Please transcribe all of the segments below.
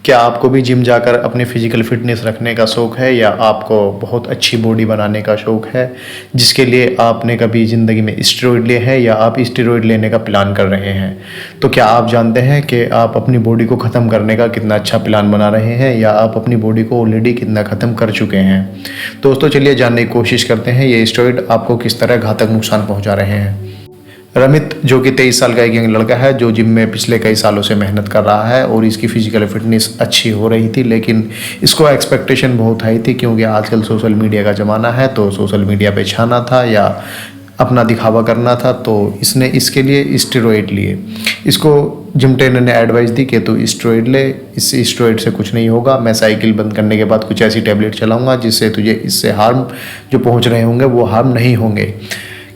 क्या आपको भी जिम जाकर अपनी फ़िज़िकल फ़िटनेस रखने का शौक़ है या आपको बहुत अच्छी बॉडी बनाने का शौक़ है, जिसके लिए आपने कभी ज़िंदगी में स्टेरॉइड लिए हैं या आप स्टेरॉइड लेने का प्लान कर रहे हैं? तो क्या आप जानते हैं कि आप अपनी बॉडी को ख़त्म करने का कितना अच्छा प्लान बना रहे हैं या आप अपनी बॉडी को ऑलरेडी कितना ख़त्म कर चुके हैं? दोस्तों चलिए जानने की कोशिश करते हैं ये स्टेरॉइड आपको किस तरह घातक नुकसान पहुँचा रहे हैं। रमित जो कि 23 साल का एक यंग लड़का है जो जिम में पिछले कई सालों से मेहनत कर रहा है और इसकी फ़िज़िकल फ़िटनेस अच्छी हो रही थी, लेकिन इसको एक्सपेक्टेशन बहुत हाई थी क्योंकि आजकल सोशल मीडिया का ज़माना है, तो सोशल मीडिया पे छाना था या अपना दिखावा करना था, तो इसने इसके लिए स्टेरॉइड लिए। इसको जिम ट्रेनर ने एडवाइस दी कि तू स्टेरॉइड ले, इससे स्टेरॉइड से कुछ नहीं होगा, मैं साइकिल बंद करने के बाद कुछ ऐसी टैबलेट चलाऊँगा जिससे तुझे इससे हार्म जो पहुँच रहे होंगे वो हार्म नहीं होंगे।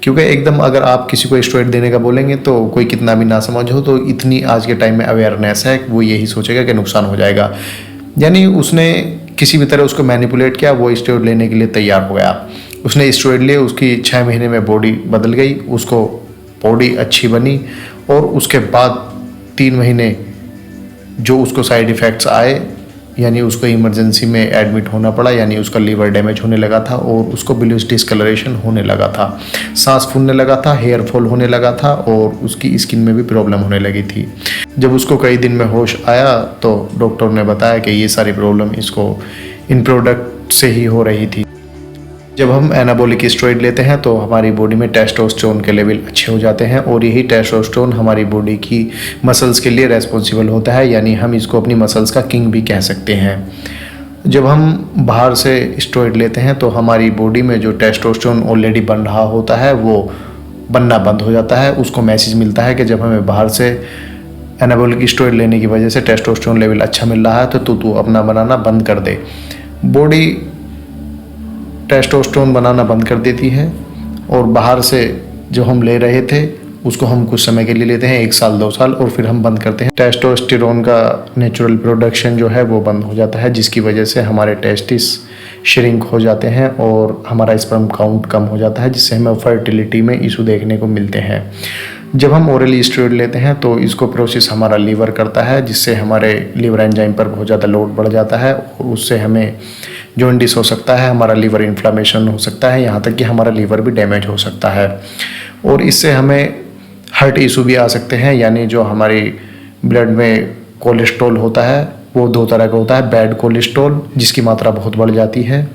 क्योंकि एकदम अगर आप किसी को स्टेरॉइड देने का बोलेंगे तो कोई कितना भी ना समझ हो, तो इतनी आज के टाइम में अवेयरनेस है वो यही सोचेगा कि नुकसान हो जाएगा। यानी उसने किसी भी तरह उसको मैनिपुलेट किया, वो स्टेरॉइड लेने के लिए तैयार हो गया। उसने स्टेरॉइड लिए, उसकी 6 महीने में बॉडी बदल गई, उसको बॉडी अच्छी बनी और उसके बाद 3 महीने जो उसको साइड इफ़ेक्ट्स आए, यानी उसको इमरजेंसी में एडमिट होना पड़ा, यानी उसका लीवर डैमेज होने लगा था और उसको ब्लूइश डिस्कलरेशन होने लगा था, सांस फूलने लगा था, हेयर फॉल होने लगा था और उसकी स्किन में भी प्रॉब्लम होने लगी थी। जब उसको कई दिन में होश आया तो डॉक्टर ने बताया कि ये सारी प्रॉब्लम इसको इन प्रोडक्ट से ही हो रही थी। जब हम एनाबॉलिक स्टेरॉइड लेते हैं तो हमारी बॉडी में टेस्टोस्टेरोन के लेवल अच्छे हो जाते हैं और यही टेस्टोस्टेरोन हमारी बॉडी की मसल्स के लिए रेस्पॉन्सिबल होता है, यानी हम इसको अपनी मसल्स का किंग भी कह सकते हैं। जब हम बाहर से स्टेरॉइड लेते हैं तो हमारी बॉडी में जो टेस्टोस्टेरोन ऑलरेडी बन रहा होता है वो बनना बंद हो जाता है। उसको मैसेज मिलता है कि जब हमें बाहर से एनाबॉलिक स्टेरॉइड लेने की वजह से टेस्टोस्टेरोन लेवल अच्छा मिल रहा है तो तू अपना बनाना बंद कर दे। बॉडी टेस्टोस्टेरोन बनाना बंद कर देती है और बाहर से जो हम ले रहे थे उसको हम कुछ समय के लिए लेते हैं, 1 साल 2 साल, और फिर हम बंद करते हैं। टेस्टोस्टेरोन का नेचुरल प्रोडक्शन जो है वो बंद हो जाता है, जिसकी वजह से हमारे टेस्टिस श्रिंक हो जाते हैं और हमारा स्पर्म काउंट कम हो जाता है, जिससे हमें फर्टिलिटी में इशू देखने को मिलते हैं। जब हम ओरली स्टेरॉइड लेते हैं तो इसको प्रोसेस हमारा लीवर करता है, जिससे हमारे लीवर एंजाइम पर बहुत ज़्यादा लोड बढ़ जाता है और उससे हमें जॉन्डिस हो सकता है, हमारा लीवर इन्फ्लामेशन हो सकता है, यहाँ तक कि हमारा लीवर भी डैमेज हो सकता है और इससे हमें हार्ट इशू भी आ सकते हैं। यानी जो हमारी ब्लड में कोलेस्ट्रॉल होता है वो 2 तरह का होता है, बैड कोलेस्ट्रॉल जिसकी मात्रा बहुत बढ़ जाती है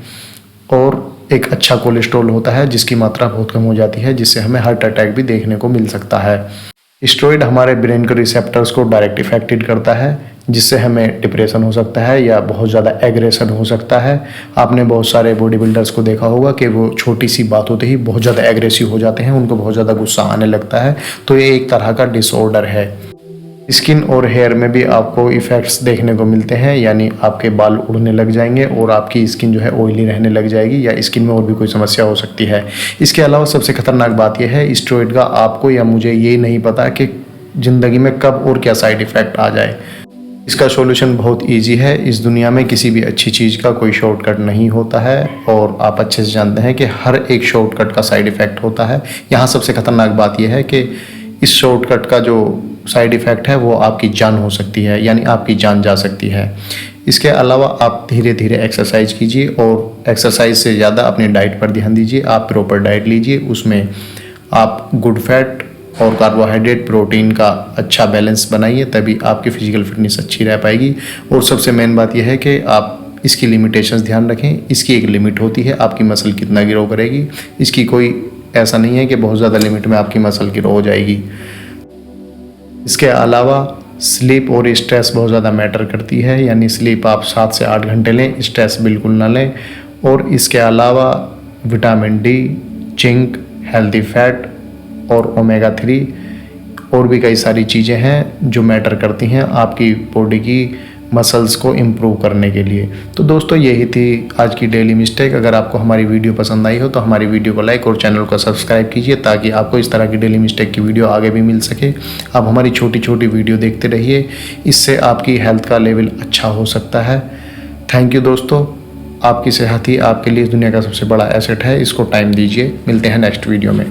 और एक अच्छा कोलेस्ट्रॉल होता है जिसकी मात्रा बहुत कम हो जाती है, जिससे हमें हार्ट अटैक भी देखने को मिल सकता है। स्टेरॉइड हमारे ब्रेन के रिसेप्टर्स को डायरेक्ट इफेक्टेड करता है, जिससे हमें डिप्रेशन हो सकता है या बहुत ज़्यादा एग्रेशन हो सकता है। आपने बहुत सारे बॉडी बिल्डर्स को देखा होगा कि वो छोटी सी बात होते ही बहुत ज़्यादा एग्रेसिव हो जाते हैं, उनको बहुत ज़्यादा गुस्सा आने लगता है, तो ये एक तरह का डिसऑर्डर है। स्किन और हेयर में भी आपको इफ़ेक्ट्स देखने को मिलते हैं, यानी आपके बाल उड़ने लग जाएंगे और आपकी स्किन जो है ऑयली रहने लग जाएगी या स्किन में और भी कोई समस्या हो सकती है। इसके अलावा सबसे खतरनाक बात यह है स्टेरॉइड का आपको या मुझे ये नहीं पता कि ज़िंदगी में कब और क्या साइड इफ़ेक्ट आ जाए। इसका सॉल्यूशन बहुत इजी है। इस दुनिया में किसी भी अच्छी चीज़ का कोई शॉर्टकट नहीं होता है और आप अच्छे से जानते हैं कि हर एक शॉर्टकट का साइड इफ़ेक्ट होता है। यहाँ सबसे खतरनाक बात यह है कि इस शॉर्टकट का जो साइड इफ़ेक्ट है वो आपकी जान हो सकती है, यानी आपकी जान जा सकती है। इसके अलावा आप धीरे धीरे एक्सरसाइज कीजिए और एक्सरसाइज से ज़्यादा अपनी डाइट पर ध्यान दीजिए। आप प्रॉपर डाइट लीजिए, उसमें आप गुड फैट और कार्बोहाइड्रेट प्रोटीन का अच्छा बैलेंस बनाइए, तभी आपकी फ़िज़िकल फिटनेस अच्छी रह पाएगी। और सबसे मेन बात यह है कि आप इसकी लिमिटेशंस ध्यान रखें। इसकी एक लिमिट होती है, आपकी मसल कितना ग्रो करेगी। इसकी कोई ऐसा नहीं है कि बहुत ज़्यादा लिमिट में आपकी मसल ग्रो हो जाएगी। इसके अलावा स्लीप और स्ट्रेस बहुत ज़्यादा मैटर करती है, यानी स्लीप आप 7 से 8 घंटे लें, स्ट्रेस बिल्कुल ना लें। और इसके अलावा vitamin D, zinc, healthy fat और ओमेगा 3 और भी कई सारी चीज़ें हैं जो मैटर करती हैं आपकी बॉडी की मसल्स को इम्प्रूव करने के लिए। तो दोस्तों यही थी आज की डेली मिस्टेक। अगर आपको हमारी वीडियो पसंद आई हो तो हमारी वीडियो को लाइक और चैनल को सब्सक्राइब कीजिए, ताकि आपको इस तरह की डेली मिस्टेक की वीडियो आगे भी मिल सके। आप हमारी छोटी छोटी वीडियो देखते रहिए, इससे आपकी हेल्थ का लेवल अच्छा हो सकता है। थैंक यू दोस्तों। आपकी सेहत ही आपके लिए इस दुनिया का सबसे बड़ा एसेट है, इसको टाइम दीजिए। मिलते हैं नेक्स्ट वीडियो में।